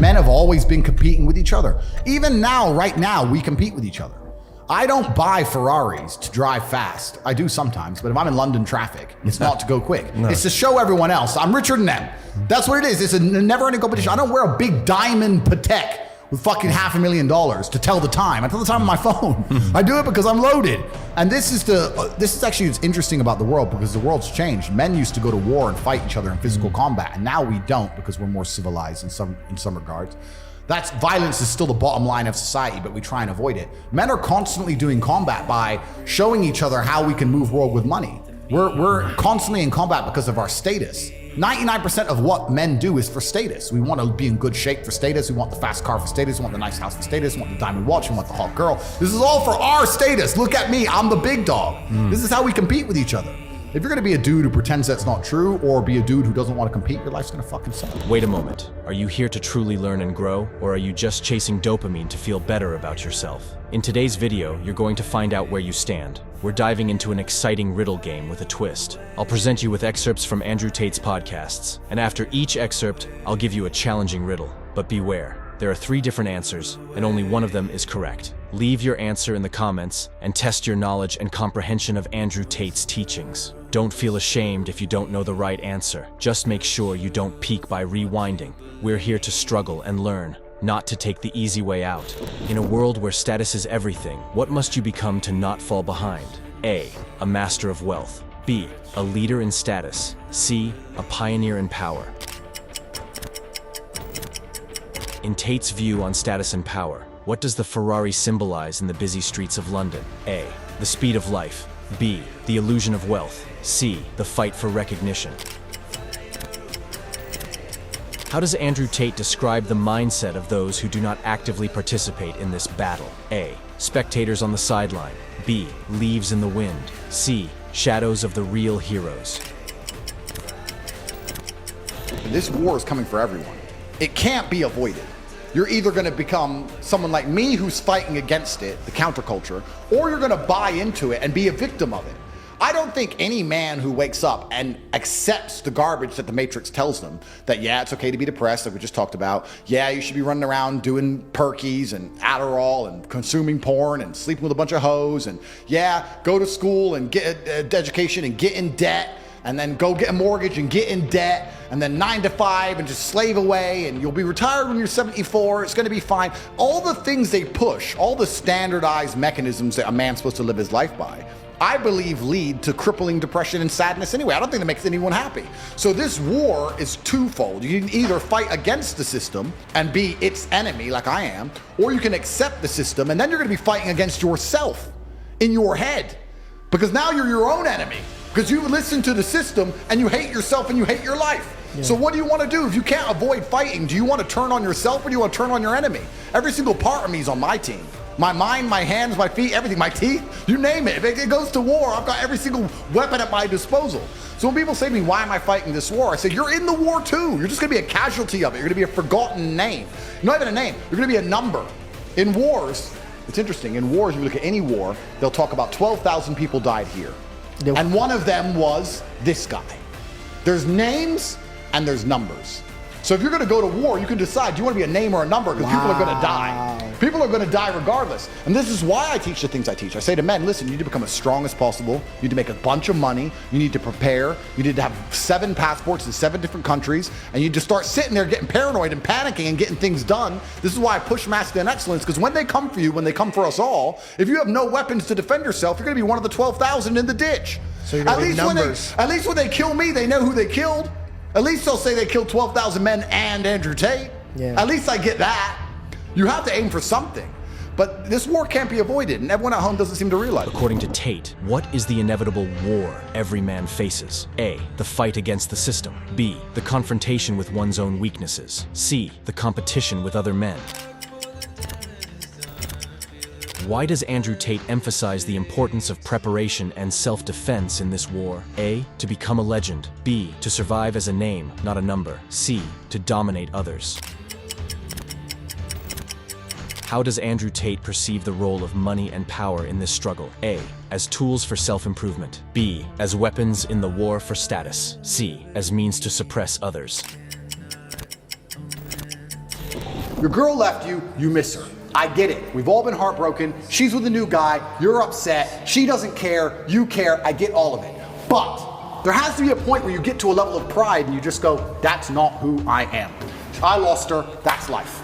men have always been competing with each other. Even now, right now, we compete with each other. I don't buy Ferraris to drive fast. I do sometimes, but if I'm in London traffic, it's not to go quick. No. It's to show everyone else I'm richer than them. That's what it is. It's a never-ending competition. I don't wear a big diamond Patek with fucking $500,000 to tell the time. I tell the time on my phone. I do it because I'm loaded. And this is actually what's interesting about the world, because the world's changed. Men used to go to war and fight each other in physical combat, and now we don't, because we're more civilized in some regards. That's violence is still the bottom line of society, but we try and avoid it. Men are constantly doing combat by showing each other how we can move world with money. We're constantly in combat because of our status. 99% of what men do is for status. We want to be in good shape for status. We want the fast car for status. We want the nice house for status. We want the diamond watch. We want the hot girl. This is all for our status. Look at me. I'm the big dog. This is how we compete with each other. If you're going to be a dude who pretends that's not true, or be a dude who doesn't want to compete, your life's going to fucking suck. Wait a moment. Are you here to truly learn and grow, or are you just chasing dopamine to feel better about yourself? In today's video, you're going to find out where you stand. We're diving into an exciting riddle game with a twist. I'll present you with excerpts from Andrew Tate's podcasts, and after each excerpt, I'll give you a challenging riddle. But beware. There are 3 different answers, and only one of them is correct. Leave your answer in the comments and test your knowledge and comprehension of Andrew Tate's teachings. Don't feel ashamed if you don't know the right answer. Just make sure you don't peek by rewinding. We're here to struggle and learn, not to take the easy way out. In a world where status is everything, what must you become to not fall behind? A. A master of wealth. B. A leader in status. C. A pioneer in power. In Tate's view on status and power, what does the Ferrari symbolize in the busy streets of London? A. The speed of life. B. The illusion of wealth. C. The fight for recognition. How does Andrew Tate describe the mindset of those who do not actively participate in this battle? A. Spectators on the sideline. B. Leaves in the wind. C. Shadows of the real heroes. This war is coming for everyone. It can't be avoided. You're either going to become someone like me who's fighting against it, the counterculture, or you're going to buy into it and be a victim of it. I don't think any man who wakes up and accepts the garbage that the Matrix tells them, that yeah, it's okay to be depressed, like we just talked about, yeah, you should be running around doing perkies and Adderall and consuming porn and sleeping with a bunch of hoes, and yeah, go to school and get an education and get in debt, and then go get a mortgage and get in debt, and then 9 to 5 and just slave away, and you'll be retired when you're 74, it's gonna be fine. All the things they push, all the standardized mechanisms that a man's supposed to live his life by, I believe lead to crippling depression and sadness anyway. I don't think that makes anyone happy. So this war is twofold. You can either fight against the system and be its enemy like I am, or you can accept the system, and then you're gonna be fighting against yourself in your head, because now you're your own enemy. Because you listen to the system and you hate yourself and you hate your life. Yeah. So what do you want to do? If you can't avoid fighting, do you want to turn on yourself or do you want to turn on your enemy? Every single part of me is on my team. My mind, my hands, my feet, everything, my teeth, you name it. If it goes to war, I've got every single weapon at my disposal. So when people say to me, why am I fighting this war? I say, you're in the war too. You're just going to be a casualty of it. You're going to be a forgotten name. You're not even a name. You're going to be a number. In wars, it's interesting. In wars, if you look at any war, they'll talk about 12,000 people died here. And one of them was this guy. There's names and there's numbers. So if you're going to go to war, you can decide, do you want to be a name or a number? Because people are going to die. People are going to die regardless. And this is why I teach the things I teach. I say to men, listen, you need to become as strong as possible. You need to make a bunch of money. You need to prepare. You need to have 7 passports in 7 different countries. And you need to start sitting there getting paranoid and panicking and getting things done. This is why I push masculine excellence, because when they come for you, when they come for us all, if you have no weapons to defend yourself, you're going to be one of the 12,000 in the ditch. So you're going to be numbers. At least when they kill me, they know who they killed. At least they'll say they killed 12,000 men and Andrew Tate. Yeah. At least I get that. You have to aim for something. But this war can't be avoided, and everyone at home doesn't seem to realize it. According to Tate, what is the inevitable war every man faces? A. The fight against the system. B. The confrontation with one's own weaknesses. C. The competition with other men. Why does Andrew Tate emphasize the importance of preparation and self-defense in this war? A. To become a legend. B. To survive as a name, not a number. C. To dominate others. How does Andrew Tate perceive the role of money and power in this struggle? A. As tools for self-improvement. B. As weapons in the war for status. C. As means to suppress others. Your girl left you, you miss her. I get it. We've all been heartbroken. She's with a new guy. You're upset. She doesn't care. You care. I get all of it. But there has to be a point where you get to a level of pride and you just go, that's not who I am. I lost her. That's life.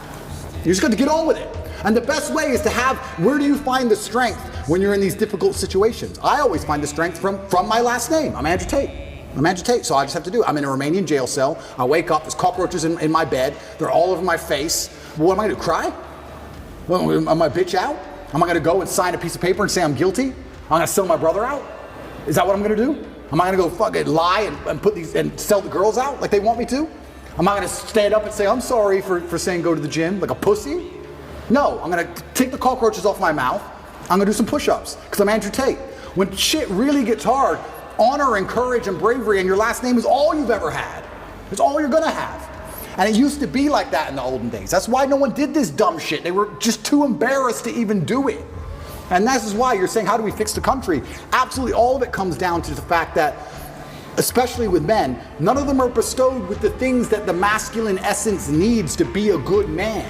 You just got to get on with it. And the best way is to have, where do you find the strength when you're in these difficult situations? I always find the strength from my last name. I'm Andrew Tate. I'm Andrew Tate, so I just have to do it. I'm in a Romanian jail cell. I wake up, there's cockroaches in my bed. They're all over my face. What am I going to cry? Well, am I bitch out? Am I going to go and sign a piece of paper and say I'm guilty? I'm going to sell my brother out? Is that what I'm going to do? Am I going to go fucking lie and put these and sell the girls out like they want me to? Am I going to stand up and say I'm sorry for saying go to the gym like a pussy? No, I'm going to take the cockroaches off my mouth. I'm going to do some push-ups because I'm Andrew Tate. When shit really gets hard, honor and courage and bravery and your last name is all you've ever had. It's all you're going to have. And it used to be like that in the olden days. That's why no one did this dumb shit. They were just too embarrassed to even do it. And this is why you're saying, how do we fix the country? Absolutely all of it comes down to the fact that, especially with men, none of them are bestowed with the things that the masculine essence needs to be a good man.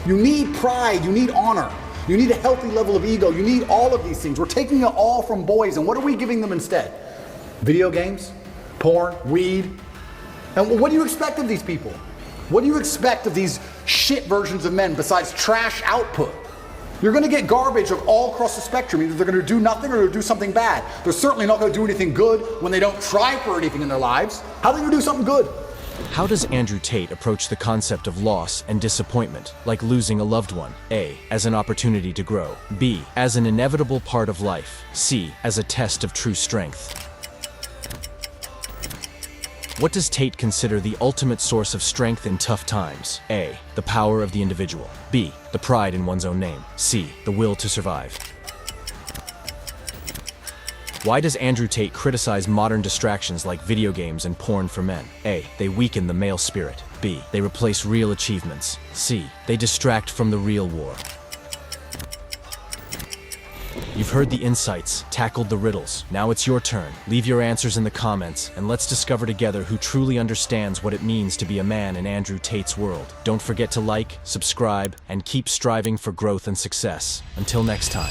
You need pride, you need honor, you need a healthy level of ego, you need all of these things. We're taking it all from boys, and what are we giving them instead? Video games, porn, weed. And what do you expect of these people? What do you expect of these shit versions of men besides trash output? You're going to get garbage of all across the spectrum. Either they're going to do nothing or they're going to do something bad. They're certainly not going to do anything good when they don't try for anything in their lives. How are they going to do something good? How does Andrew Tate approach the concept of loss and disappointment, like losing a loved one? A, as an opportunity to grow. B, as an inevitable part of life. C, as a test of true strength. What does Tate consider the ultimate source of strength in tough times? A, the power of the individual. B, the pride in one's own name. C, the will to survive. Why does Andrew Tate criticize modern distractions like video games and porn for men? A, they weaken the male spirit. B, they replace real achievements. C, they distract from the real war. You've heard the insights, tackled the riddles. Now it's your turn. Leave your answers in the comments, and let's discover together who truly understands what it means to be a man in Andrew Tate's world. Don't forget to like, subscribe, and keep striving for growth and success. Until next time.